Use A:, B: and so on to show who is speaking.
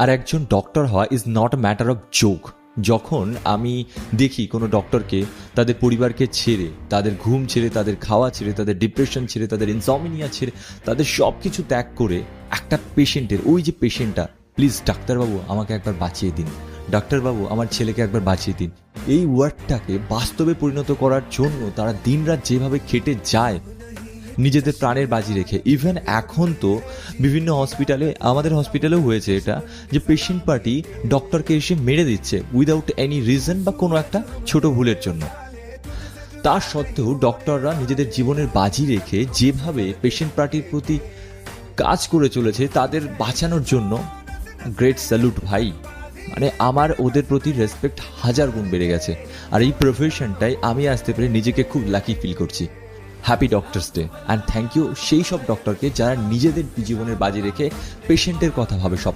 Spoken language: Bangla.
A: আর একজন ডক্টর হওয়া is not a matter of joke. যখন আমি দেখি কোনো ডক্টরকে তাদের পরিবারকে ছেড়ে, তাদের ঘুম ছেড়ে, তাদের খাওয়া ছেড়ে, তাদের ডিপ্রেশন ছেড়ে, তাদের ইনসমিনিয়া ছেড়ে, তাদের সব কিছু ত্যাগ করে একটা পেশেন্টের, ওই যে পেশেন্টটা, প্লিজ ডাক্তারবাবু আমাকে একবার বাঁচিয়ে দিন, ডাক্তারবাবু আমার ছেলেকে একবার বাঁচিয়ে দিন, এই ওয়ার্ডটাকে বাস্তবে পরিণত করার জন্য তারা দিনরাত যেভাবে খেটে যায় নিজেদের প্রাণের বাজি রেখে। ইভেন এখন তো বিভিন্ন হসপিটালে, আমাদের হসপিটালেও হয়েছে এটা, যে পেশেন্ট পার্টি ডক্টরকে এসে মেরে দিচ্ছে উইদাউট এনি রিজন বা কোনো একটা ছোট ভুলের জন্য। তা সত্ত্বেও ডক্টররা নিজেদের জীবনের বাজি রেখে যেভাবে পেশেন্ট পার্টির প্রতি কাজ করে চলেছে তাদের বাঁচানোর জন্য, গ্রেট স্যালুট ভাই। মানে আমার ওদের প্রতি রেসপেক্ট 1000 গুণ বেড়ে গেছে। আর এই প্রফেশনটাই আমি আসতে পেরে নিজেকে খুব লাকি ফিল করছি। Happy doctors day and thank you সেই সব ডক্টরকে যারা নিজেদের জীবনের বাজি রেখে পেশেন্টের কথা ভাবে সব